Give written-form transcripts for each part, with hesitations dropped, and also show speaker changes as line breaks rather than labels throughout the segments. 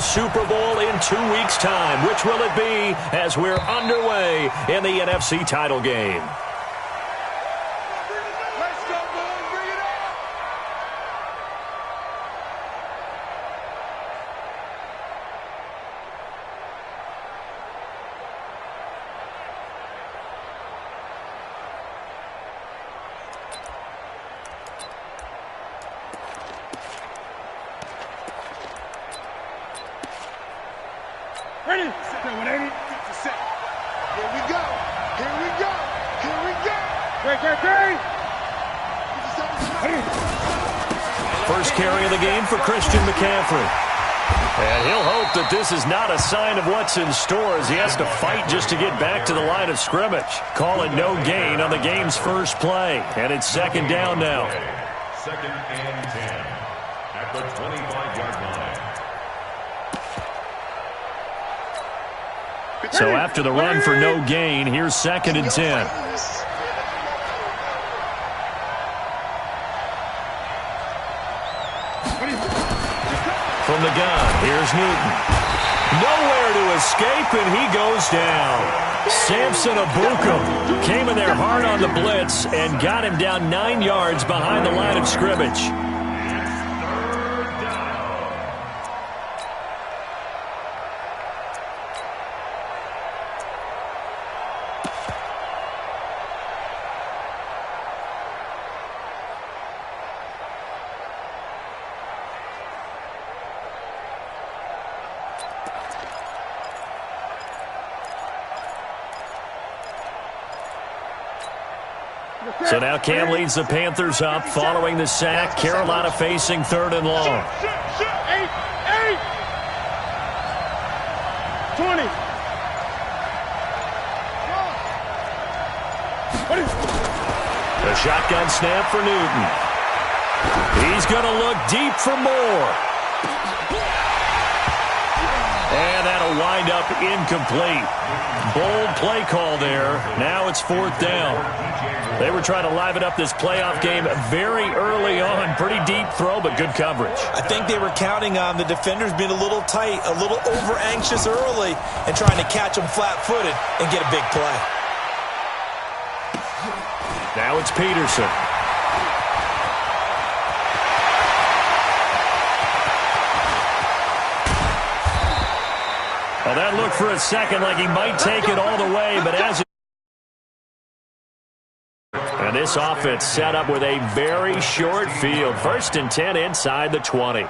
Super Bowl in 2 weeks' time. Which will it be as we're underway in the NFC title game?
Ready? Set. 180. Set. Here we go. Here we go. Here we go. Great.
First carry of the game for Christian McCaffrey. And he'll hope that this is not a sign of what's in store as he has to fight just to get back to the line of scrimmage. Call it no gain on the game's first play. And it's second down now.
Second and 10 at the 25-yard line.
So after the run for no gain, here's second and 10. From the gun, here's Newton. Nowhere to escape, and he goes down. Samson Abuka came in there hard on the blitz and got him down 9 yards behind the line of scrimmage. So now Cam leads the Panthers up following the sack. Carolina facing third and long.
8. 20.
A shotgun snap for Newton. He's going to look deep for more. And that'll wind up incomplete. Bold play call there. Now it's fourth down. They were trying to liven up this playoff game very early on. Pretty deep throw, but good coverage.
I think they were counting on the defenders being a little tight, a little over-anxious early, and trying to catch them flat-footed and get a big play.
Now it's Peterson. Well, that looked for a second like he might take it all the way, but as and this offense set up with a very short field. First and 10 inside the 20.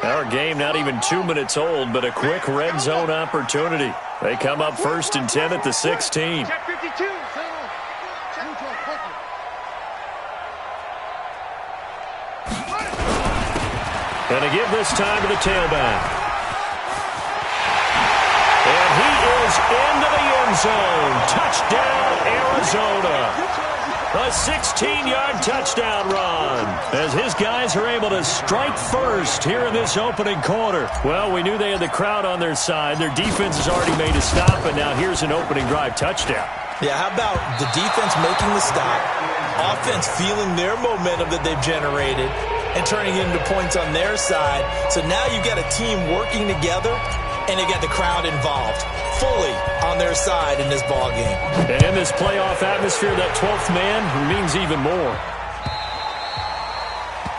Our game not even 2 minutes old, but a quick red zone opportunity. They come up first and 10 at the 16. Going to give this time to the tailback. And he is into the end zone. Touchdown, Arizona. A 16-yard touchdown run as his guys are able to strike first here in this opening quarter. Well, we knew they had the crowd on their side. Their defense has already made a stop, and now here's an opening drive touchdown.
Yeah, how about the defense making the stop, offense feeling their momentum that they've generated, and turning it into points on their side. So now you've got a team working together, and they got the crowd involved fully on their side in this ball game.
And in this playoff atmosphere, that 12th man means even more.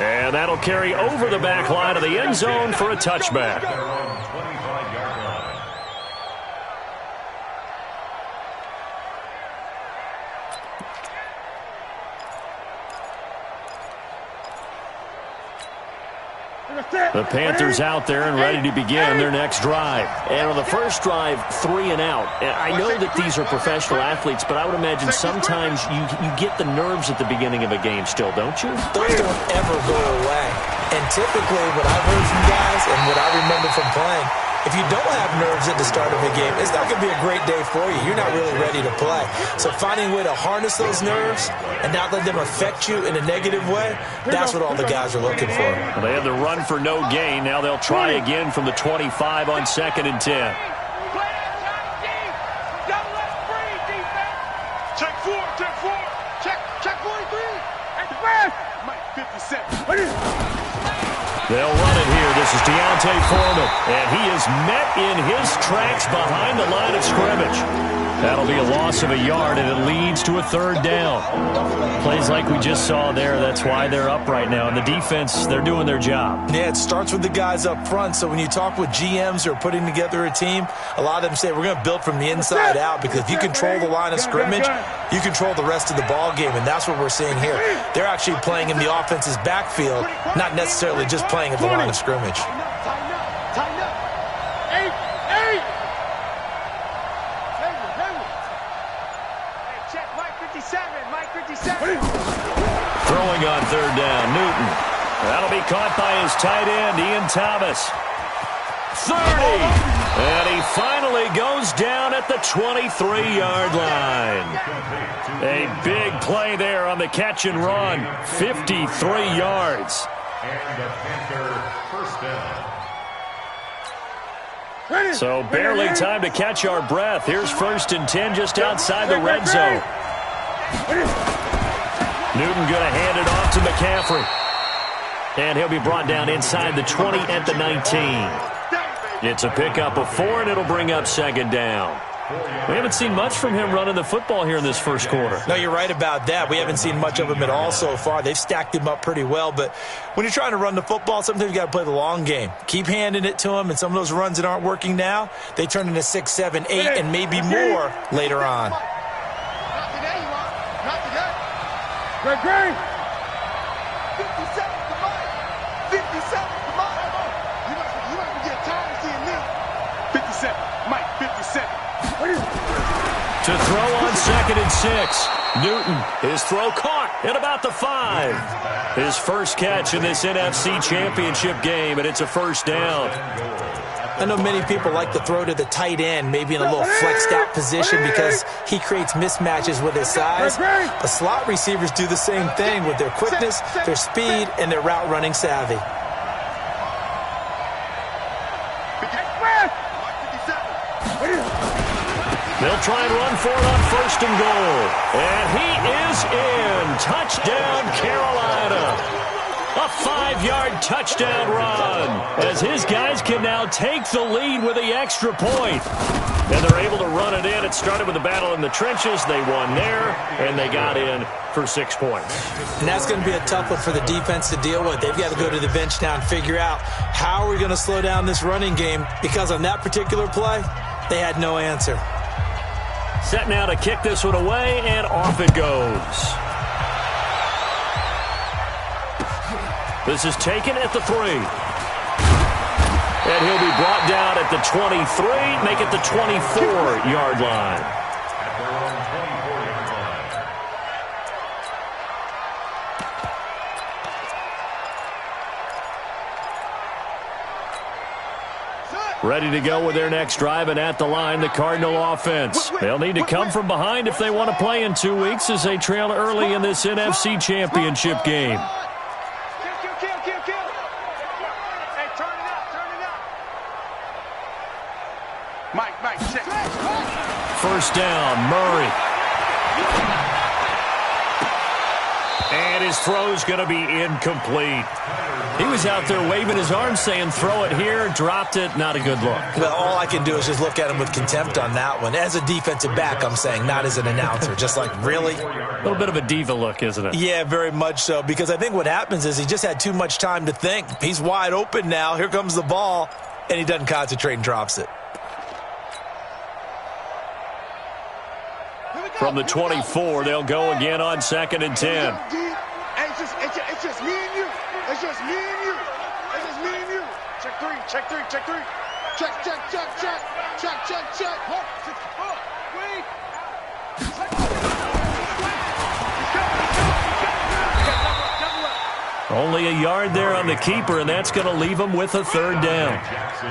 And that'll carry over the back line of the end zone for a touchback. The Panthers out there and ready to begin their next drive.
And on the first drive, 3 and out. I know that these are professional athletes, but I would imagine sometimes you get the nerves at the beginning of a game still, don't you?
Those don't ever go away. And typically what I've heard from guys and what I remember from playing, if you don't have nerves at the start of a game, it's not going to be a great day for you. You're not really ready to play. So finding a way to harness those nerves and not let them affect you in a negative way, that's what all the guys are looking for.
Well, they had the run for no gain. Now they'll try again from the 25 on second and 10.
Check 4. Check 43. At the back. Mike, 50 seconds.
They'll run it here. This is Deontay Foreman, and he is met in his tracks behind the line of scrimmage. That'll be a loss of a yard, and it leads to a third down. Plays like we just saw there, that's why they're up right now. And the defense, they're doing their job.
Yeah, it starts with the guys up front. So when you talk with GMs who are putting together a team, a lot of them say we're going to build from the inside out, because if you control the line of scrimmage, you control the rest of the ball game, and that's what we're seeing here. They're actually playing in the offense's backfield, not necessarily just playing at the line of scrimmage.
Throwing on third down, Newton. That'll be caught by his tight end, Ian Thomas. 30! And he finally goes down at the 23-yard line. A big play there on the catch and run. 53 yards.
And the Panther first down.
So barely time to catch our breath. Here's 1st and 10 just outside the red zone. Newton going to hand it off to McCaffrey. And he'll be brought down inside the 20 at the 19. It's a pickup of 4, and it'll bring up 2nd down. We haven't seen much from him running the football here in this first quarter.
No, you're right about that. We haven't seen much of him at all so far. They've stacked him up pretty well, but when you're trying to run the football, sometimes you got to play the long game. Keep handing it to him, and some of those runs that aren't working now, they turn into 6, 7, 8, and maybe more later on.
Great. 57, come on. 57, come on. You might get tired of seeing me. 57, Mike, 57.
To throw on 2nd and 6. Newton, his throw caught at about the 5. His first catch in this NFC Championship game, and it's a first down.
I know many people like to throw to the tight end, maybe in a little flexed out position, because he creates mismatches with his size. But slot receivers do the same thing with their quickness, their speed, and their route running savvy.
They'll try and run for it on 1st and goal. And he is in. Touchdown, Carolina. A 5-yard touchdown run, as his guys can now take the lead with the extra point. And they're able to run it in. It started with a battle in the trenches. They won there, and they got in for 6 points.
And that's going to be a tough one for the defense to deal with. They've got to go to the bench now and figure out how are we going to slow down this running game, because on that particular play, they had no answer.
Set now to kick this one away, and off it goes. This is taken at the 3. And he'll be brought down at the 23, make it the 24-yard line.
At their own 24-yard line.
Ready to go with their next drive, and at the line, the Cardinal offense. They'll need to come from behind if they want to play in 2 weeks, as they trail early in this NFC Championship game.
Mike, check.
First down, Murray. And his throw's going to be incomplete. He was out there waving his arms saying, throw it here, dropped it, not a good look.
Well, all I can do is just look at him with contempt on that one. As a defensive back, I'm saying, not as an announcer. Just like, really?
A little bit of a diva look, isn't it?
Yeah, very much so, because I think what happens is he just had too much time to think. He's wide open now. Here comes the ball, and he doesn't concentrate and drops it.
From the 24, they'll go again on 2nd and 10.
It's just me and you. It's just me and you. It's just me and you. Check 3. Check 3. Check 3. Check. Wait.
Only a yard there on the keeper, and that's going to leave him with a third down.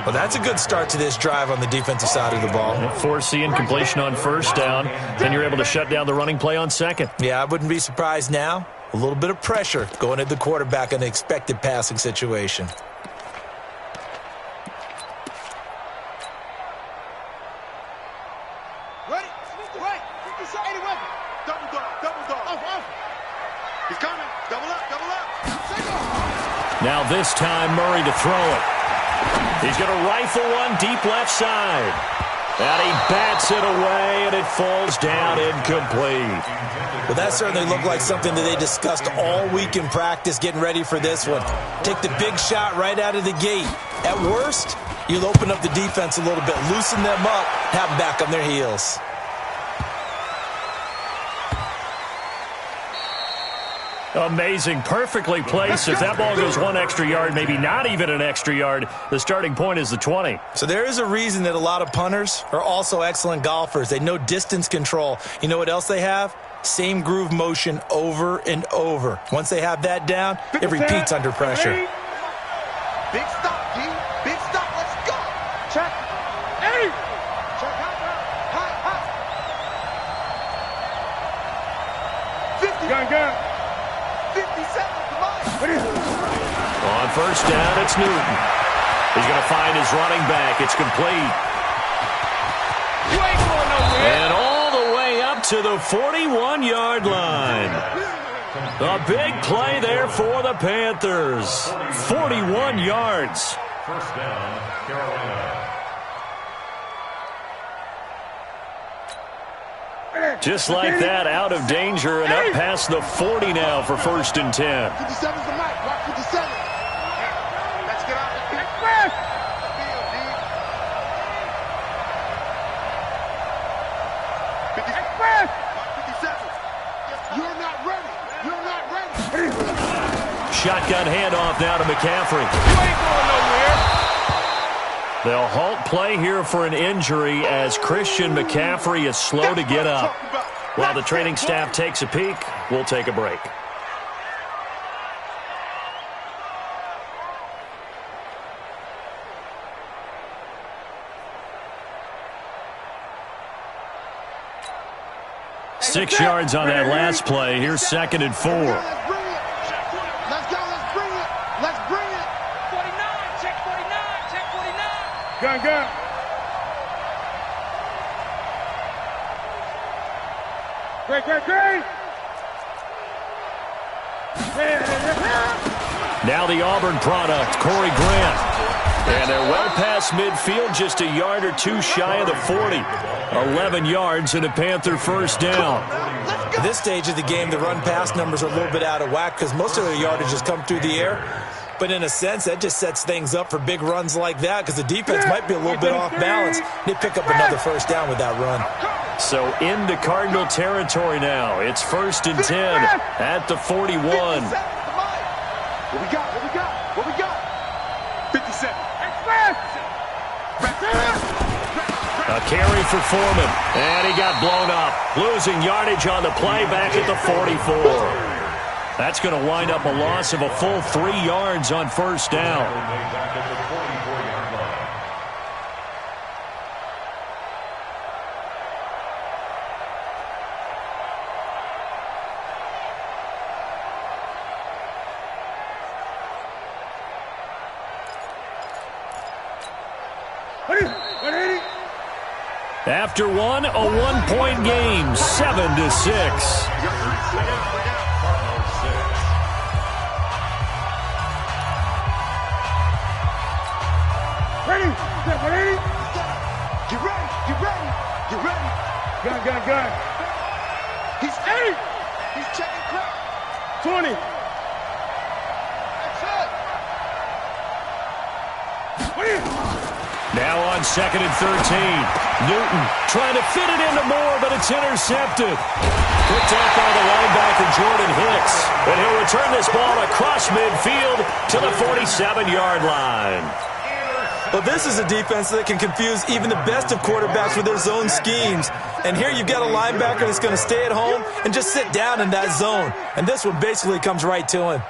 Well, that's a good start to this drive on the defensive side of the ball.
Foreseeing completion on first down, and you're able to shut down the running play on 2nd.
Yeah, I wouldn't be surprised now. A little bit of pressure going at the quarterback in the expected passing situation.
Ready? Wait. Double dog. Off. He's coming. Double up.
Now this time Murray to throw it. He's going to rifle one deep left side. And he bats it away, and it falls down incomplete.
Well, that certainly looked like something that they discussed all week in practice getting ready for this one. Take the big shot right out of the gate. At worst, you'll open up the defense a little bit, loosen them up, have them back on their heels.
Amazing. Perfectly placed. If that ball goes one extra yard, maybe not even an extra yard, the starting point is the 20.
So there is a reason that a lot of punters are also excellent golfers. They know distance control. You know what else they have? Same groove motion over and over. Once they have that down, it repeats under pressure.
Big stop, G. Big stop. Let's go. Check. Hey. Check. High. 50. Gun. 57, come on.
On first down, it's Newton. He's going to find his running back. It's complete.
You ain't going nowhere.
And all the way up to the 41-yard line. A big play there for the Panthers. 41 yards.
First down, Carolina.
Just like that, out of danger and up past the 40 now for 1st and 10.
57's the mic. Watch 57. Let's get out of the field, D. 57. You're not ready. You're not ready.
Shotgun handoff now to McCaffrey.
You ain't going nowhere.
They'll halt play here for an injury as Christian McCaffrey is slow to get up. While the training staff takes a peek, we'll take a break. Six yards on that last play. Here's 2nd and 4.
Let's go. Let's bring it. Let's bring it. 49. Check 49. Check 49. Gun. Great.
Now the Auburn product, Corey Grant. And they're well past midfield, just a yard or two shy of the 40. 11 yards and a Panther first down.
At this stage of the game, the run-pass numbers are a little bit out of whack because most of their yardage has come through the air. But in a sense, that just sets things up for big runs like that because the defense might be a little bit off balance. They pick up another first down with that run.
So into Cardinal territory now. It's 1st and 10 at the 41.
What we got? 57.
A carry for Foreman. And he got blown up. Losing yardage on the play back at the 44. That's going to wind up a loss of a full 3 yards on first down.
Back at the 44-yard line.
After one, a one-point game, 7-6.
Ready. Get ready. Gun. He's 8. He's checking crowd. 20. That's it.
Now on 2nd and 13. Newton trying to fit it into Moore, but it's intercepted. Picked off by the linebacker, Jordan Hicks. And he'll return this ball across midfield to the 47-yard line.
Well, this is a defense that can confuse even the best of quarterbacks with their zone schemes. And here you've got a linebacker that's going to stay at home and just sit down in that zone. And this one basically comes right to him.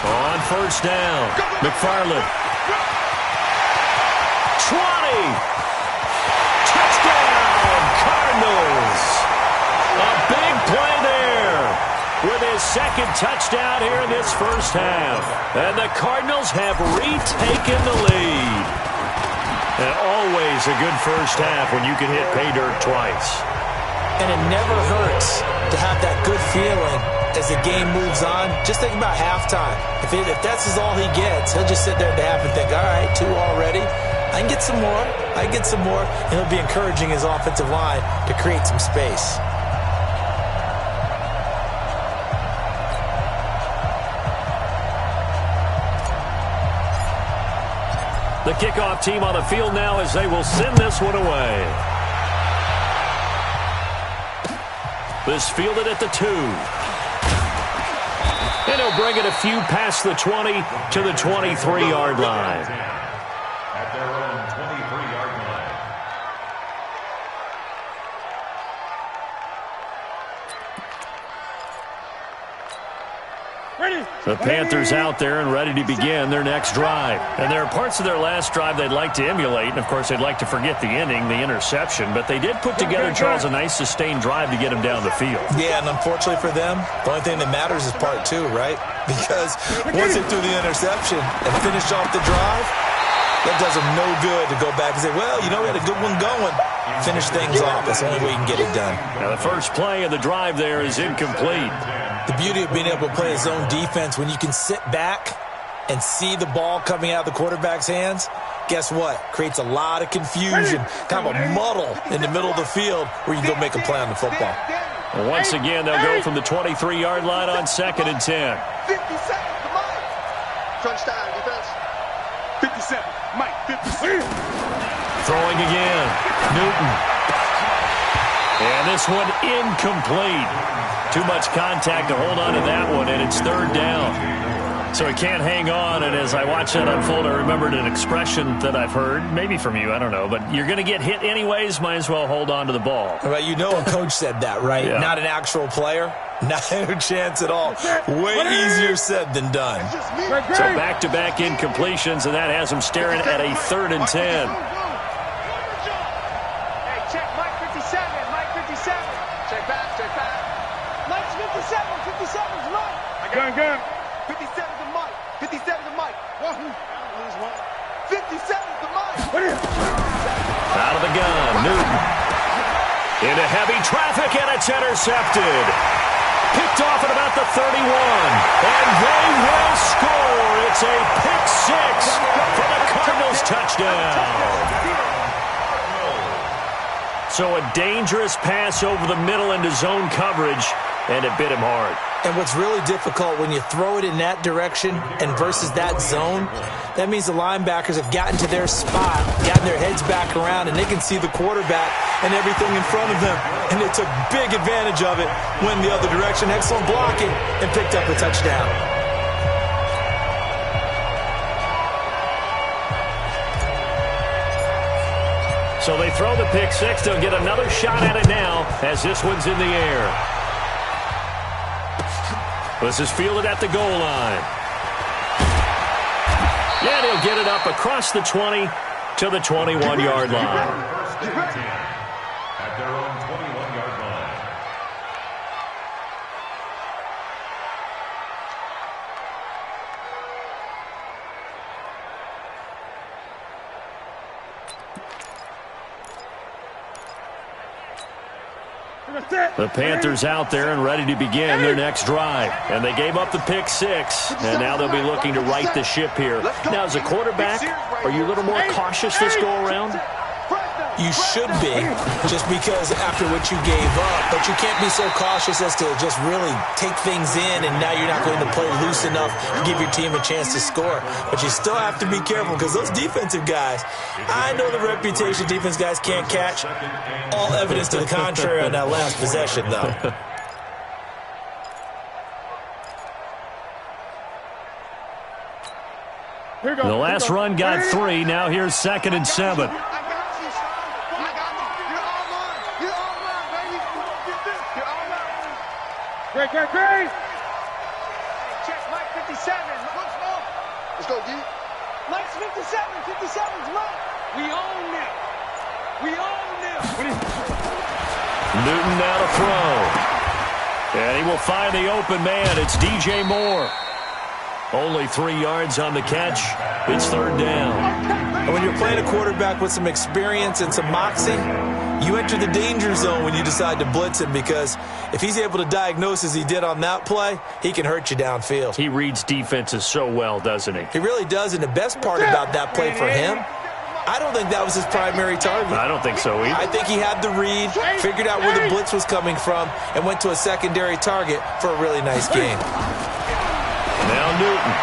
On first down, McFarland. 20. Touchdown, Cardinals. A big play there with his 2nd touchdown here in this first half. And the Cardinals have retaken the lead. And always a good first half when you can hit pay dirt twice.
And it never hurts to have that good feeling as the game moves on. Just think about halftime. If that's all he gets, he'll just sit there at the half and think, all right, 2 already. I can get some more. I can get some more. And he'll be encouraging his offensive line to create some space.
The kickoff team on the field now as they will send this one away. This fielded at the 2. And he'll bring it a few past the 20 to the 23-yard line.
At their own 23-yard line.
The Panthers out there and ready to begin their next drive. And there are parts of their last drive they'd like to emulate. And, of course, they'd like to forget the ending, the interception. But they did put together, Charles, a nice sustained drive to get him down the field.
Yeah, and unfortunately for them, the only thing that matters is part 2, right? Because once they threw the interception and finished off the drive, that does them no good to go back and say, well, you know, we had a good one going. Finish things off. That's the only way you can get it done.
Now, the first play of the drive there is incomplete.
The beauty of being able to play a zone defense, when you can sit back and see the ball coming out of the quarterback's hands, guess what? Creates a lot of confusion, kind of a muddle in the middle of the field where you can go make a play on the football.
And once again, they'll go from the 23-yard line on 2nd and 10.
50 seconds to Mike. Touchdown defense. 57. Mike, 57.
Throwing again. Newton. And this one incomplete. Too much contact to hold on to that one, and it's 3rd down. So he can't hang on, and as I watch that unfold, I remembered an expression that I've heard, maybe from you, I don't know, but you're going to get hit anyways, might as well hold on to the ball.
Well, you know a coach said that, right?
Yeah.
Not an actual player. Not a chance at all. Way easier said than done.
So back-to-back incompletions, and that has him staring at a 3rd and 10.
Hey, check Mike 57. Mike 57. Check back. Mike's 57. 57's Mike. Gun. 57 to Mike. 57 to Mike. Lose one. 57 to Mike.
Out of the gun, Newton. Into heavy traffic, and it's intercepted. Picked off at about the 31. And they will score. It's a pick 6 for the Cardinals touchdown. So a dangerous pass over the middle into zone coverage, and it bit him hard.
And what's really difficult when you throw it in that direction and versus that zone, that means the linebackers have gotten to their spot, gotten their heads back around, and they can see the quarterback and everything in front of them. And they took big advantage of it, went the other direction, excellent blocking, and picked up a touchdown.
So they throw the pick 6. They'll get another shot at it now as this one's in the air. This is fielded at the goal line. And he'll get it up across the 20 to the 21-yard line.
At their own 21-yard line.
The Panthers out there and ready to begin their next drive. And they gave up the pick 6, and now they'll be looking to right the ship here. Now, as a quarterback, are you a little more cautious this go-around?
You should be, just because after what you gave up. But you can't be so cautious as to just really take things in, and now you're not going to play loose enough to give your team a chance to score. But you still have to be careful, because those defensive guys, I know the reputation defense guys can't catch. All evidence to the contrary on that last possession, though.
The last run got 3. Now here's 2nd and 7.
Great. Hey, check Mike 57. Let's go, D. Mike's 57. 57's Mike. We own it.
Newton now to throw. And he will find the open man. It's DJ Moore. Only 3 yards on the catch. It's 3rd down.
And when you're playing a quarterback with some experience and some moxie, you enter the danger zone when you decide to blitz him, because if he's able to diagnose as he did on that play, he can hurt you downfield.
He reads defenses so well, doesn't he?
He really does, and the best part about that play for him, I don't think that was his primary target.
I don't think so either.
I think he had the read, figured out where the blitz was coming from, and went to a secondary target for a really nice game.
Now Newton.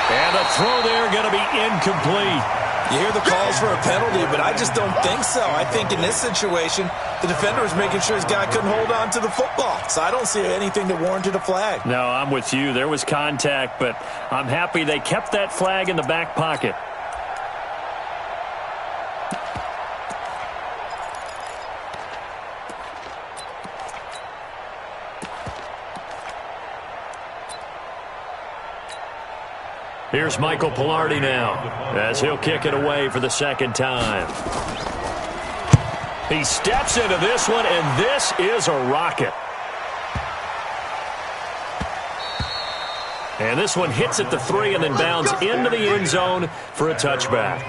And the throw there going to be incomplete.
You hear the calls for a penalty, but I just don't think so. I think in this situation, the defender was making sure his guy couldn't hold on to the football. So I don't see anything that warranted a flag.
No, I'm with you. There was contact, but I'm happy they kept that flag in the back pocket. Here's Michael Pilardi now, as he'll kick it away for the second time. He steps into this one, and this is a rocket. And this one hits at the 3 and then bounds into the end zone for a touchback.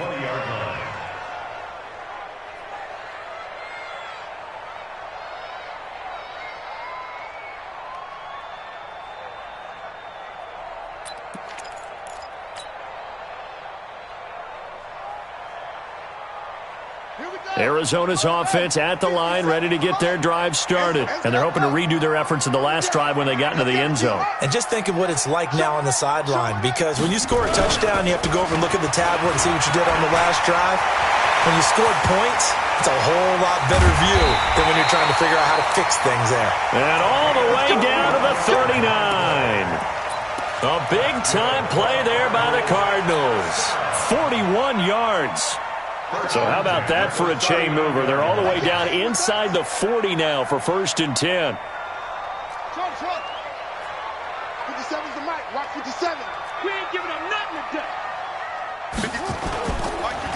Arizona's offense at the line, ready to get their drive started. And they're hoping to redo their efforts in the last drive when they got into the end zone.
And just think of what it's like now on the sideline, because when you score a touchdown, you have to go over and look at the tablet and see what you did on the last drive. When you scored points, it's a whole lot better view than when you're trying to figure out how to fix things there.
And all the way down to the 39. A big-time play there by the Cardinals. 41 yards. So how about that for a chain mover? They're all the way down inside the 40 now for 1st and 10.
57's the mic. Watch 57. We ain't giving up nothing today.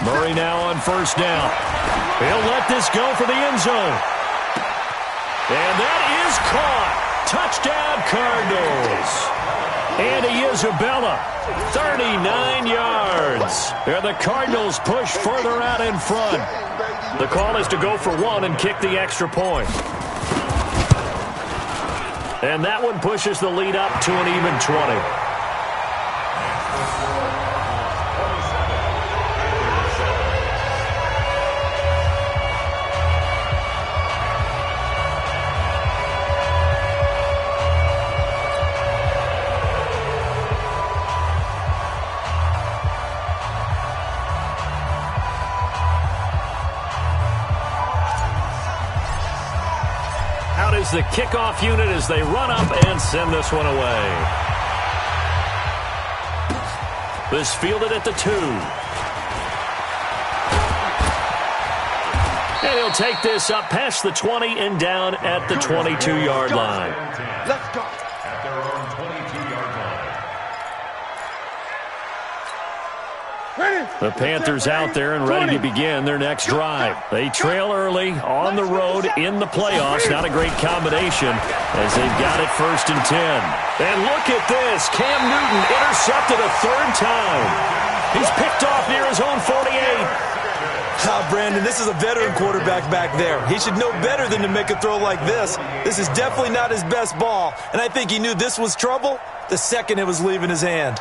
Murray now on 1st down. He'll let this go for the end zone. And that is caught. Touchdown, Cardinals. Andy Isabella, 39 yards. And the Cardinals push further out in front. The call is to go for 1 and kick the extra point. And that one pushes the lead up to an even 20. The kickoff unit as they run up and send this one away. This fielded at the 2. And he'll take this up past the 20 and down at the 22-yard line.
Let's go.
At their own 22-yard line.
The Panthers out there and ready to begin their next drive. They trail early on the road in the playoffs. Not a great combination as they've got it 1st and 10. And look at this. Cam Newton intercepted a 3rd time. He's picked off near his own 48.
Brandon, this is a veteran quarterback back there. He should know better than to make a throw like this. This is definitely not his best ball, and I think he knew this was trouble the second it was leaving his hand.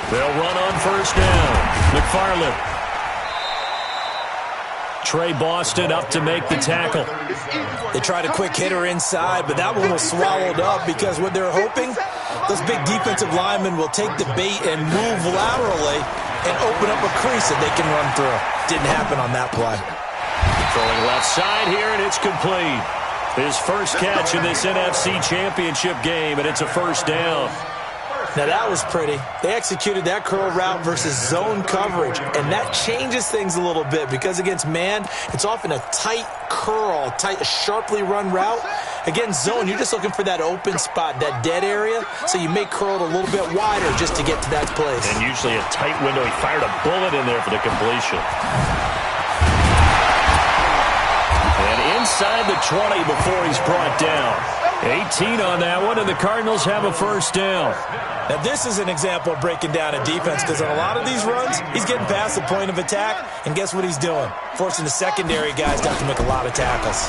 They'll run on 1st down. McFarland. Trey Boston up to make the tackle.
They tried a quick hitter inside, but that one was swallowed up because what they're hoping, those big defensive linemen will take the bait and move laterally and open up a crease that they can run through. Didn't happen on that play.
Throwing left side here, and it's complete. His first catch in this NFC Championship game, and it's a 1st down.
Now, that was pretty. They executed that curl route versus zone coverage, and that changes things a little bit because against man, it's often a tight curl, tight, sharply run route, Against zone, you're just looking for that open spot, that dead area, so you may curl it a little bit wider just to get to that place.
And usually a tight window. He fired a bullet in there for the completion. And inside the 20 before he's brought down. 18 on that one, and the Cardinals have a first down.
Now, this is an example of breaking down a defense because on a lot of these runs, he's getting past the point of attack, and guess what he's doing? Forcing the secondary guys to have to make a lot of tackles.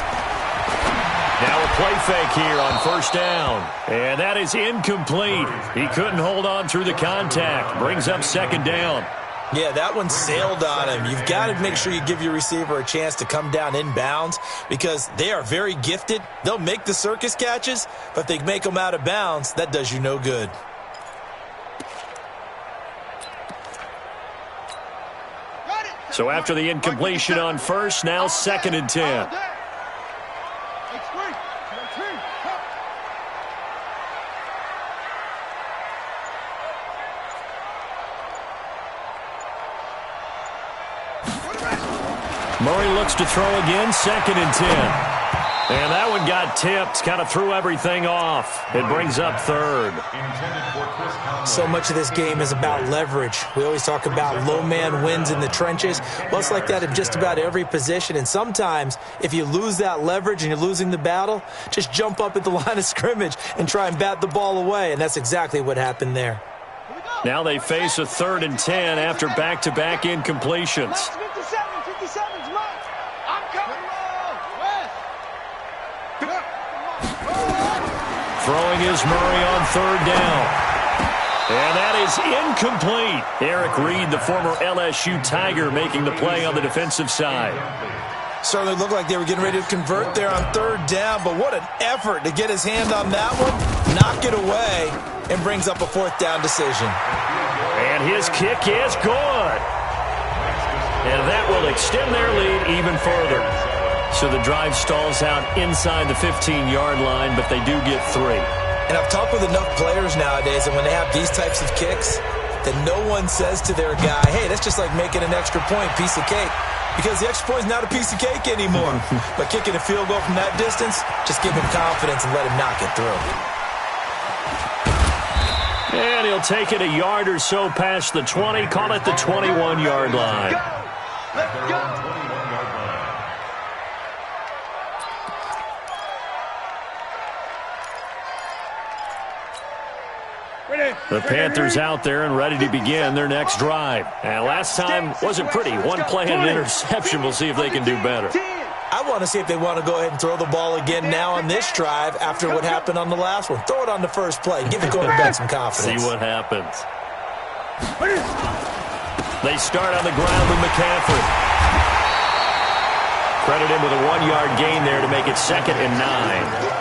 Now a play fake here on first down. And that is incomplete. He couldn't hold on through the contact. Brings up second down.
Yeah, that one sailed on him. You've got to make sure you give your receiver a chance to come down inbounds because they are very gifted. They'll make the circus catches, but if they make them out of bounds, that does you no good.
So after the incompletion on first, now second and 10. Murray looks to throw again, second and 10. And that one got tipped, kind of threw everything off. It brings up third.
So much of this game is about leverage. We always talk about low man wins in the trenches. Well, it's like that in just about every position. And sometimes, if you lose that leverage and you're losing the battle, just jump up at the line of scrimmage and try and bat the ball away. And that's exactly what happened there.
Now they face a third and 10 after back-to-back incompletions. Throwing is Murray on third down. And that is incomplete. Eric Reed, the former LSU Tiger, making the play on the defensive side.
Certainly looked like they were getting ready to convert there on third down, but what an effort to get his hand on that one, knock it away, and brings up a fourth down decision.
And his kick is good. And that will extend their lead even further. So the drive stalls out inside the 15-yard line, but they do get 3.
And I've talked with enough players nowadays, and when they have these types of kicks, that no one says to their guy, hey, that's just like making an extra point, piece of cake. Because the extra point is not a piece of cake anymore. But kicking a field goal from that distance, just give him confidence and let him knock it through.
And he'll take it a yard or so past the 20, call it the 21-yard line.
Let's go.
The Panthers out there and ready to begin their next drive. And last time wasn't pretty. One play and an interception. We'll see if they can do better.
I want to see if they want to go ahead and throw the ball again now on this drive after what happened on the last one. Throw it on the first play. Give the quarterback some confidence.
See what happens. They start on the ground with McCaffrey. Credit him with a 1-yard gain there to make it 2nd and 9.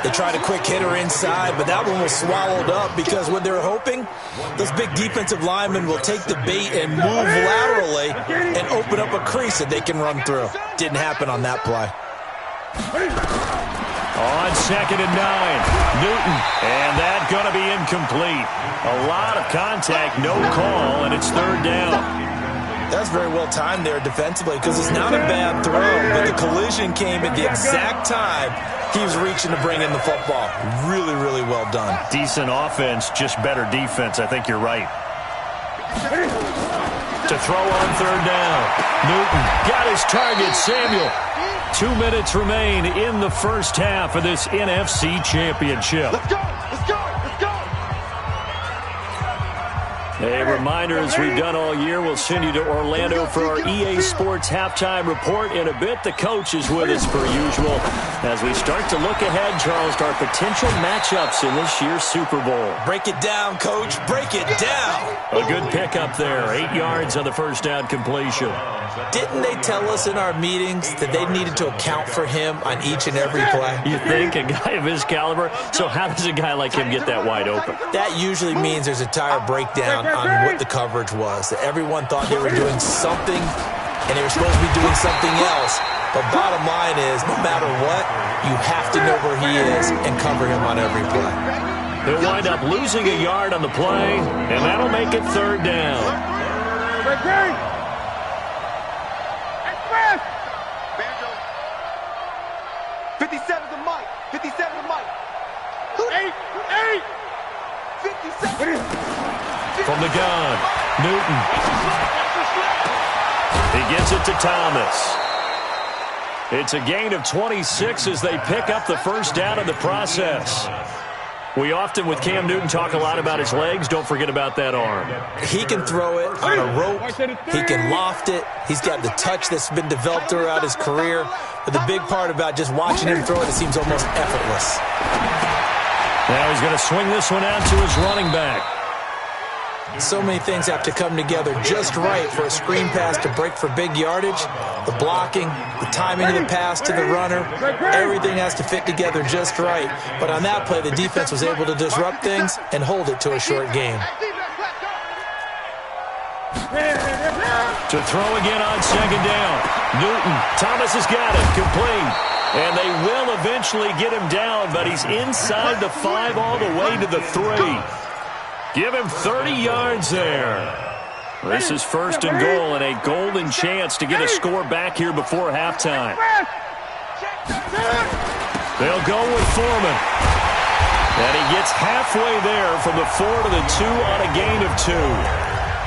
They tried a quick hitter inside, but that one was swallowed up because what they're hoping, those big defensive linemen will take the bait and move laterally and open up a crease that they can run through. Didn't happen on that play.
On 2nd and 9, Newton, and that going to be incomplete. A lot of contact, no call, and it's 3rd down.
That's very well timed there defensively because it's not a bad throw, but the collision came at the exact time he was reaching to bring in the football. Really, really well done.
Decent offense, just better defense. I think you're right. To throw on 3rd down. Newton got his target, Samuel. 2 minutes remain in the first half of this NFC Championship.
Let's go. Let's go. Let's go.
A reminder, as we've done all year, we'll send you to Orlando for our EA Sports halftime report. In a bit, the coach is with us per usual as we start to look ahead, Charles, to our potential matchups in this year's Super Bowl.
Break it down, Coach. Break it down.
A good pickup there. 8 yards on the first down completion.
Didn't they tell us in our meetings that they needed to account for him on each and every play?
You think? A guy of his caliber? So how does a guy like him get that wide open?
That usually means there's a tire breakdown on what the coverage was. That everyone thought they were doing something, and they were supposed to be doing something else. But bottom line is, no matter what, you have to know where he is and cover him on every play.
He'll wind up losing a yard on the play, and that'll make it 3rd down.
57 to Mike. 57 to Mike. 8. 57.
From the gun, Newton. He gets it to Thomas. It's a gain of 26 as they pick up the first down in the process. We often, with Cam Newton, talk a lot about his legs. Don't forget about that arm.
He can throw it on a rope. He can loft it. He's got the touch that's been developed throughout his career. But the big part about just watching him throw it seems almost effortless.
Now he's going to swing this one out to his running back.
So many things have to come together just right for a screen pass to break for big yardage. The blocking, the timing of the pass to the runner, everything has to fit together just right. But on that play, the defense was able to disrupt things and hold it to a short game.
To throw again on second down. Newton, Thomas has got it, complete. And they will eventually get him down, but he's inside the 5 all the way to the 3. Give him 30 yards there. This is first and goal and a golden chance to get a score back here before halftime. They'll go with Foreman. And he gets halfway there from the 4 to the 2 on a gain of 2.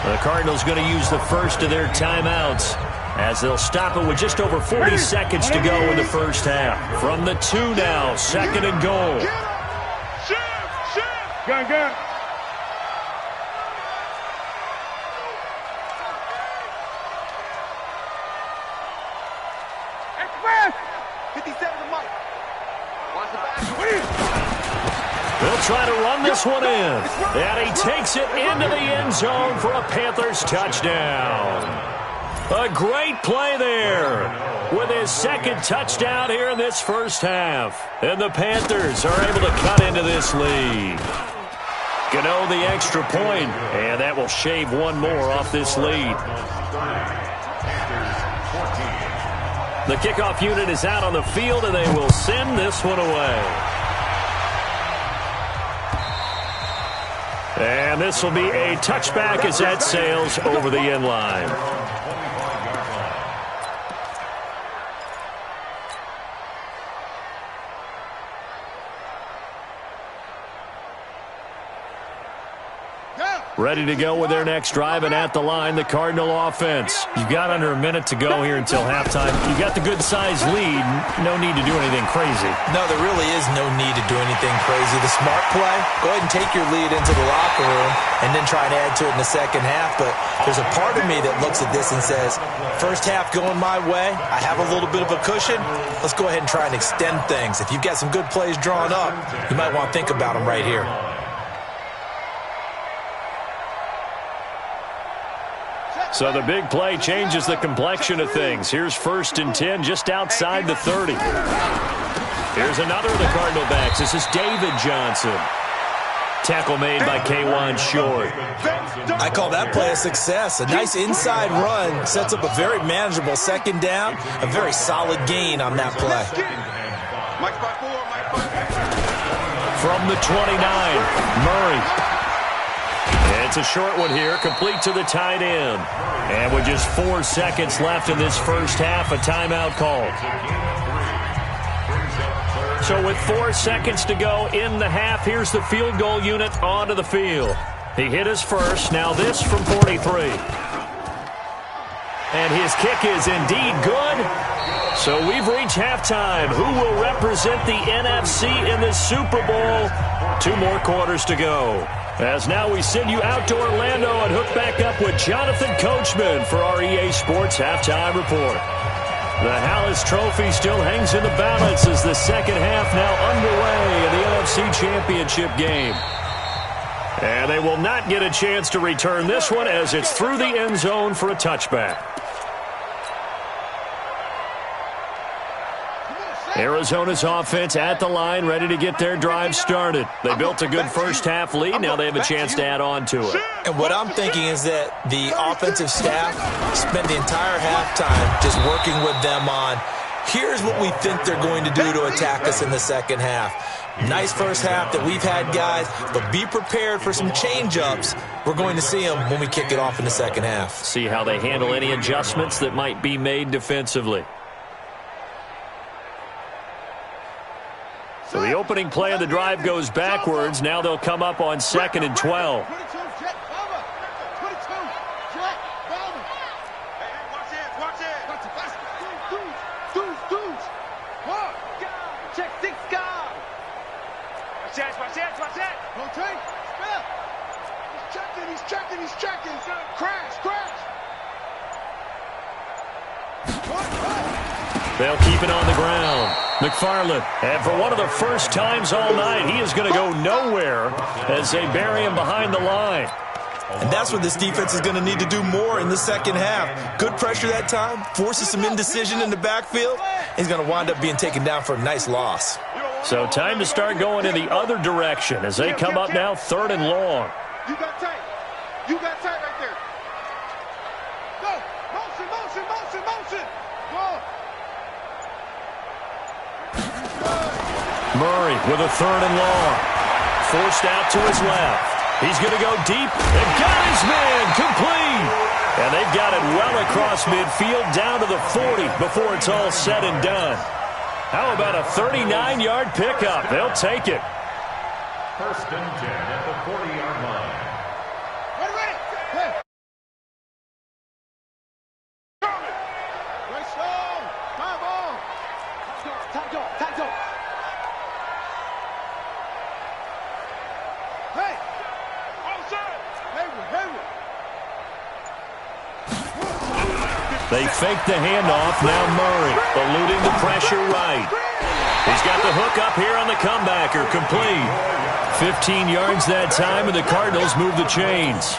The Cardinals going to use the first of their timeouts as they'll stop it with just over 40 seconds to go in the first half. From the 2 now, second and goal.
Gun.
They'll try to run this one in. And he takes it into the end zone for a Panthers touchdown. A great play there with his second touchdown here in this first half. And the Panthers are able to cut into this lead. Gano the extra point, and that will shave one more off this lead. The kickoff unit is out on the field, and they will send this one away. And this will be a touchback as that sails over the end line. Ready to go with their next drive, and at the line, the Cardinal offense. You've got under a minute to go here until halftime. You've got the good-sized lead. No need to do anything crazy.
No, there really is no need to do anything crazy. The smart play, go ahead and take your lead into the locker room and then try and add to it in the second half. But there's a part of me that looks at this and says, first half going my way, I have a little bit of a cushion. Let's go ahead and try and extend things. If you've got some good plays drawn up, you might want to think about them right here.
So the big play changes the complexion of things. Here's first and 10 just outside the 30. Here's another of the Cardinal backs. This is David Johnson. Tackle made by K'Wan Short.
I call that play a success. A nice inside run sets up a very manageable second down. A very solid gain on that play.
From the 29, Murray. It's a short one here, complete to the tight end. And with just 4 seconds left in this first half, a timeout called. So with 4 seconds to go in the half, here's the field goal unit onto the field. He hit his first, now this from 43. And his kick is indeed good. So we've reached halftime. Who will represent the NFC in the Super Bowl? 2 more quarters to go. As now we send you out to Orlando and hook back up with Jonathan Coachman for our EA Sports Halftime Report. The Hallis Trophy still hangs in the balance as the second half now underway in the NFC Championship game. And they will not get a chance to return this one as it's through the end zone for a touchback. Arizona's offense at the line, ready to get their drive started. They built a good first-half lead. Now they have a chance to add on to it.
And what I'm thinking is that the offensive staff spent the entire halftime just working with them on, here's what we think they're going to do to attack us in the second half. Nice first half that we've had, guys, but be prepared for some change-ups. We're going to see them when we kick it off in the second half.
See how they handle any adjustments that might be made defensively. So the opening play of the drive goes backwards. Now they'll come up on 2nd and 12.
He's checking. Crash.
They'll keep it on the ground. McFarland, and for one of the first times all night, he is going to go nowhere as they bury him behind the line.
And that's what this defense is going to need to do more in the second half. Good pressure that time, forces some indecision in the backfield. He's going to wind up being taken down for a nice loss.
So time to start going in the other direction as they come up now 3rd and long.
You got tight right there. Go. Motion. Go.
Murray with a 3rd and long. Forced out to his left. He's going to go deep and got his man complete. And they've got it well across midfield down to the 40 before it's all said and done. How about a 39-yard pickup? They'll take it.
1st and 10 at the 40-yard line.
Ready. Hey. Right slow. Time on. Time go. Hey. Hayward.
They fake the handoff. Now Murray eluding the pressure right. He's got the hook up here on the comebacker. Complete. 15 yards that time, and the Cardinals move the chains.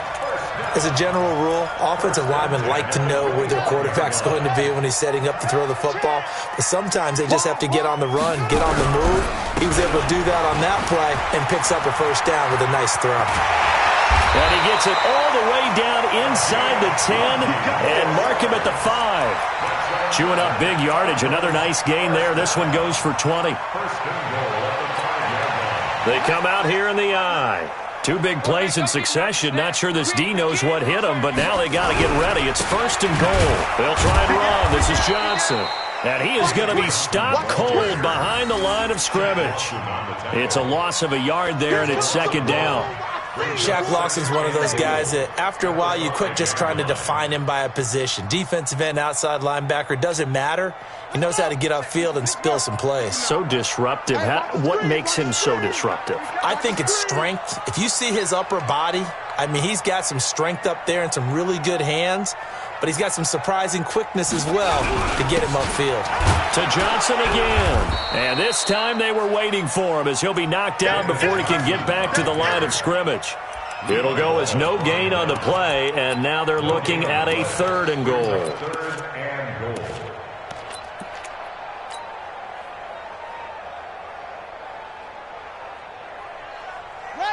As a general rule, offensive linemen like to know where their quarterback's going to be when he's setting up to throw the football. But sometimes they just have to get on the run, get on the move. He was able to do that on that play and picks up a 1st down with a nice throw.
And he gets it all the way down inside the 10 and mark him at the 5. Chewing up big yardage. Another nice gain there. This one goes for 20. They come out here in the I. 2 big plays in succession. Not sure this D knows what hit him, but now they got to get ready. It's 1st and goal. They'll try and run. This is Johnson. And he is going to be stopped cold behind the line of scrimmage. It's a loss of a yard there, and it's 2nd down.
Shaq Lawson's one of those guys that after a while you quit just trying to define him by a position. Defensive end, outside linebacker, doesn't matter. He knows how to get upfield and spill some plays.
So disruptive. What makes him so disruptive?
I think it's strength. If you see his upper body, I mean, he's got some strength up there and some really good hands, but he's got some surprising quickness as well to get him upfield.
To Johnson again. And this time they were waiting for him as he'll be knocked down before he can get back to the line of scrimmage. It'll go as no gain on the play, and now they're looking at a 3rd and goal.
3rd and goal.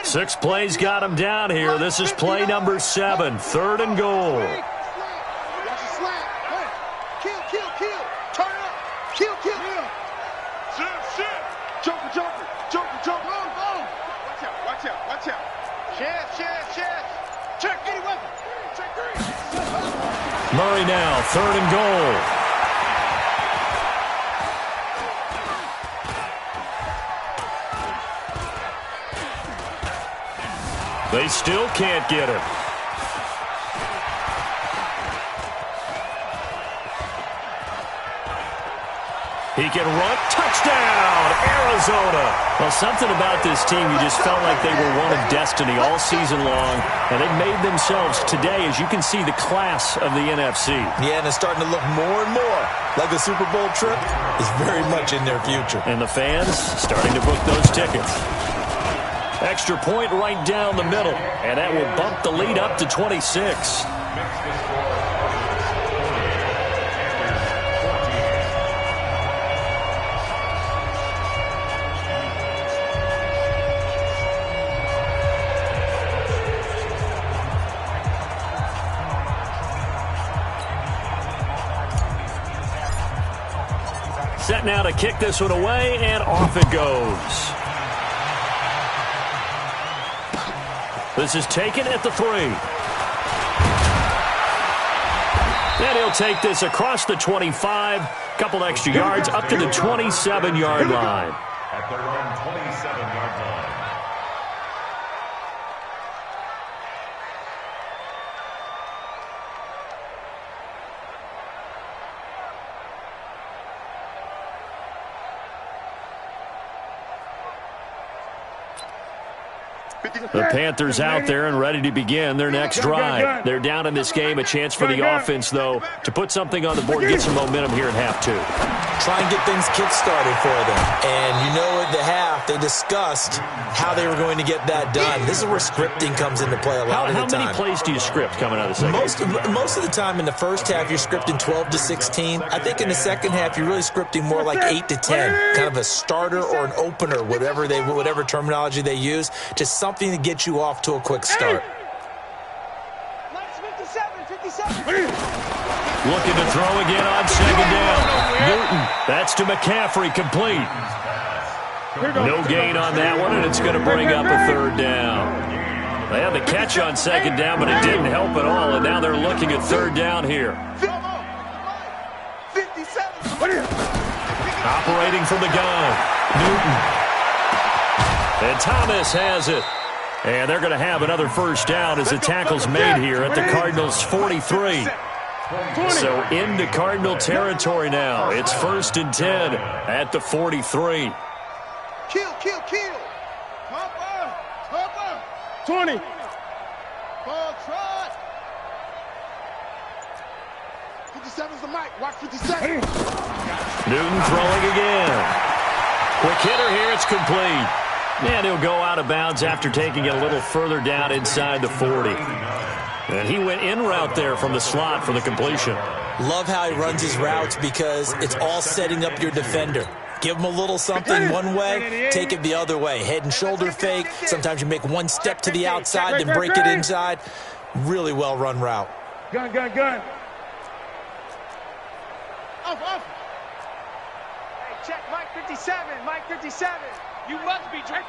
Six plays got him down here. This is play number 7, 3rd and goal. Murray now, 3rd and goal. They still can't get him. He can run. Touchdown, Arizona. Well, something about this team, you just felt like they were one of destiny all season long, and they made themselves today, as you can see, the class of the NFC.
Yeah, and it's starting to look more and more like the Super Bowl trip is very much in their future.
And the fans starting to book those tickets. Extra point right down the middle, and that will bump the lead up to 26. Set now to kick this one away, and off it goes. This is taken at the 3. And he'll take this across the 25. Couple extra yards up to the 27-yard line.
at their own 27-yard line.
The Panthers out there and ready to begin their next drive. They're down in this game. A chance for the offense, though, to put something on the board and get some momentum here in half two.
Try and get things kick-started for them. And you know at the half, they discussed how they were going to get that done. This is where scripting comes into play a lot of the time.
How many plays do you script coming out of the second?
Most of the time in the first half, you're scripting 12 to 16. I think in the second half, you're really scripting more like 8 to 10. Kind of a starter or an opener, whatever terminology they use. Just something to get you off to a quick start.
57.
Looking to throw again on second down. Newton, that's to McCaffrey, complete. No gain on that one, and it's going to bring up a third down. They had the catch on second down, but it didn't help at all, and now they're looking at third down here.
57.
Operating from the gun, Newton. And Thomas has it. And they're going to have another first down as the tackle's made here at the Cardinals' 43. So into Cardinal territory now. It's 1st and 10 at the 43.
Kill. Topper. 20. Ball trot. 57's the mic. Watch 57.
Newton throwing again. Quick hitter here. It's complete. And he'll go out of bounds after taking it a little further down inside the 40. And he went in route there from the slot for the completion.
Love how he runs his routes because it's all setting up your defender. Give him a little something one way, take it the other way. Head and shoulder fake. Sometimes you make one step to the outside, then break it inside. Really well-run route.
Gun. Off. Hey, check Mike 57. You must be Drake.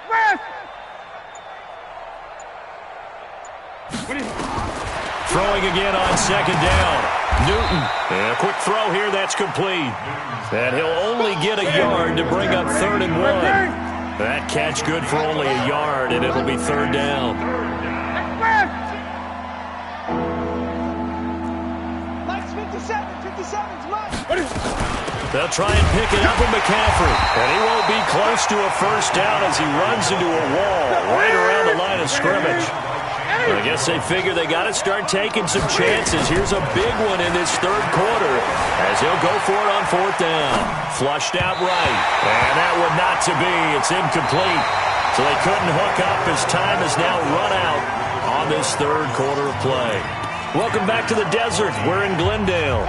Throwing again on second down. Newton. And a quick throw here. That's complete. And he'll only get a yard to bring up 3rd and 1. That catch good for only a yard, and it'll be 3rd down.
Mike's 57's Mike.
They'll try and pick it up with McCaffrey. And he won't be close to a first down as he runs into a wall right around the line of scrimmage. I guess they figure they got to start taking some chances. Here's a big one in this 3rd quarter as he'll go for it on 4th down. Flushed out right. And that one not to be. It's incomplete. So they couldn't hook up as time is now run out on this 3rd quarter of play. Welcome back to the desert. We're in Glendale.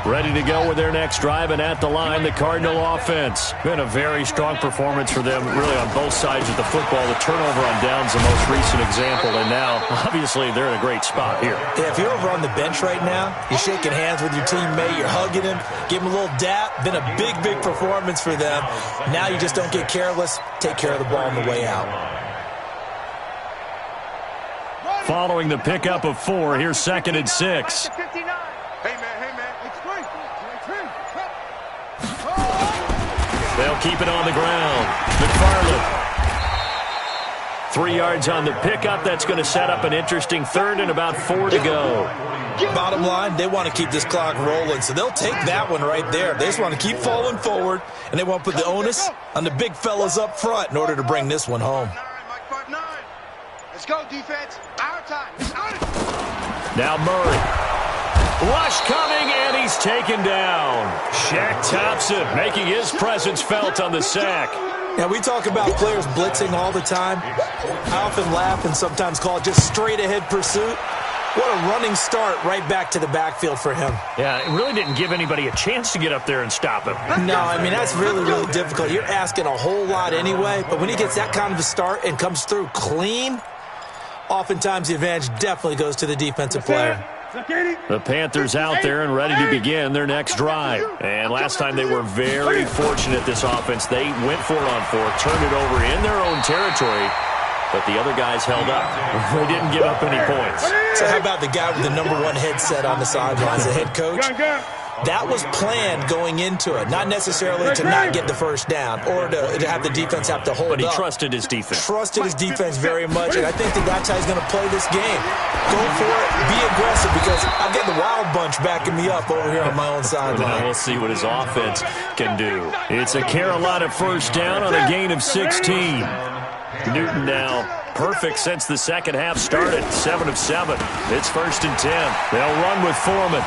Ready to go with their next drive, and at the line, the Cardinal offense. Been a very strong performance for them, really on both sides of the football. The turnover on downs the most recent example, and now, obviously, they're in a great spot here.
Yeah, if you're over on the bench right now, you're shaking hands with your teammate, you're hugging him, give him a little dap. Been a big performance for them. Now you just don't get careless. Take care of the ball on the way out.
Following the pickup of 4, here's 2nd and 6.
Hey, man.
They'll keep it on the ground. McFarland. 3 yards on the pickup. That's going to set up an interesting 3rd and about 4 to go.
Bottom line, they want to keep this clock rolling, so they'll take that one right there. They just want to keep falling forward, and they want to put the onus on the big fellas up front in order to bring this one home.
Mike 5'9". Let's go, defense. Our time.
Now Murray. Rush coming, and he's taken down. Shaq Thompson making his presence felt on the sack.
Now, we talk about players blitzing all the time. I often laugh and sometimes call it just straight-ahead pursuit. What a running start right back to the backfield for him.
Yeah, it really didn't give anybody a chance to get up there and stop him.
No, I mean, that's really difficult. You're asking a whole lot anyway, but when he gets that kind of a start and comes through clean, oftentimes the advantage definitely goes to the defensive player.
The Panthers out there and ready to begin their next drive. And last time they were very fortunate, this offense. They went for it on 4th, turned it over in their own territory, but the other guys held up. They didn't give up any points.
So how about the guy with the #1 headset on the sidelines, the head coach? That was planned going into it, not necessarily to not get the first down or to have the defense have to hold up.
But he trusted his defense.
Trusted his defense very much, and I think that's how he's going to play this game. Go for it, be aggressive, because I've got the Wild Bunch backing me up over here on my own sideline.
We'll see what his offense can do. It's a Carolina first down on a gain of 16. Newton now perfect since the second half started, 7 of 7. It's 1st and 10. They'll run with Foreman.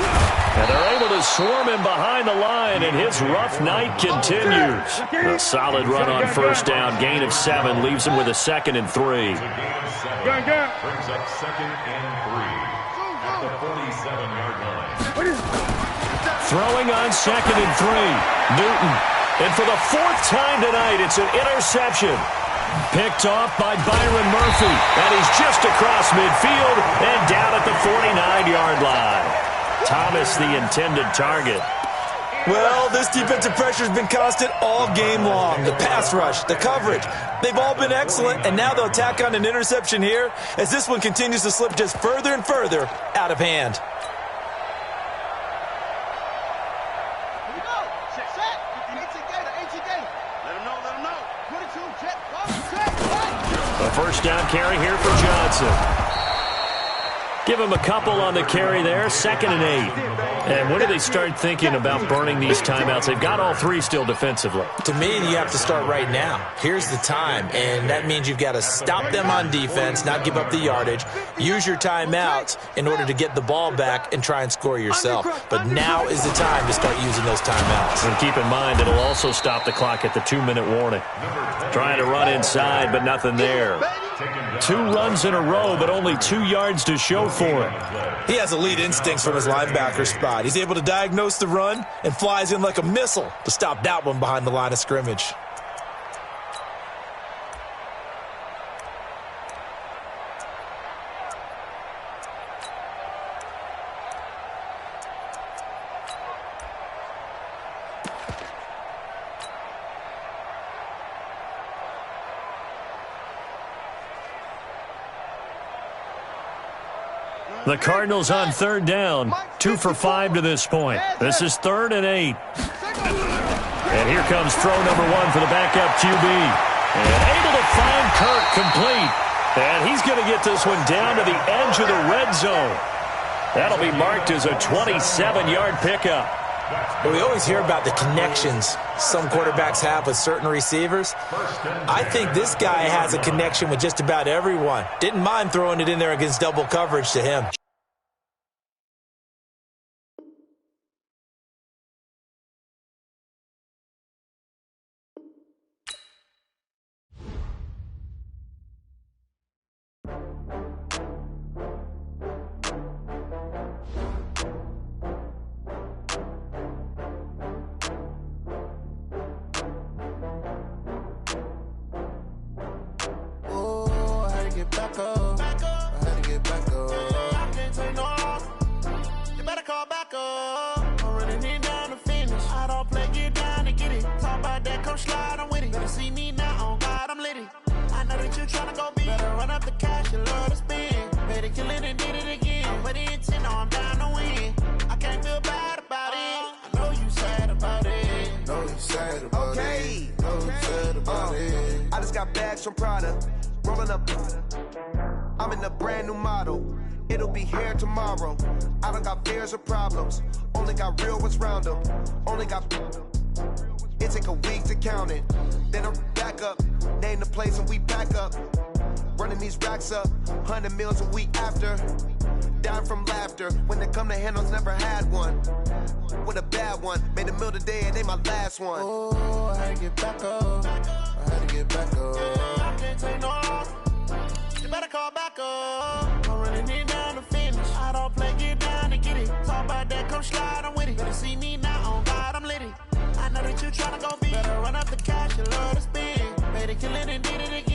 And they're able to swarm him behind the line, and his rough night continues. A solid run on first down, gain of 7, leaves him with a 2nd and 3.
Brings up 2nd and 3 at the 47-yard line.
Throwing on 2nd and 3. Newton. And for the 4th time tonight, it's an interception. Picked off by Byron Murphy. And he's just across midfield and down at the 49-yard line. Thomas, the intended target.
Well, this defensive pressure has been constant all game long. The pass rush, the coverage, they've all been excellent, and now they'll tack on an interception here as this one continues to slip just further and further out of hand.
A first down carry here for Johnson. Give him a couple on the carry there, 2nd and 8. And when do they start thinking about burning these timeouts? They've got all 3 still defensively.
To me, you have to start right now. Here's the time, and that means you've got to stop them on defense, not give up the yardage, use your timeouts in order to get the ball back and try and score yourself. But now is the time to start using those timeouts.
And keep in mind, it'll also stop the clock at the 2-minute warning. Trying to run inside, but nothing there. 2 runs in a row, but only 2 yards to show for it.
He has elite instincts from his linebacker spot. He's able to diagnose the run and flies in like a missile to stop that one behind the line of scrimmage.
The Cardinals on 3rd down, 2 for 5 to this point. This is 3rd and 8. And here comes throw number 1 for the backup QB. And able to find Kirk complete. And he's going to get this one down to the edge of the red zone. That'll be marked as a 27-yard pickup.
Well, we always hear about the connections some quarterbacks have with certain receivers. I think this guy has a connection with just about everyone. Didn't mind throwing it in there against double coverage to him.
Tryna go better run up the cash, you love to spin. Better kill it and did it again.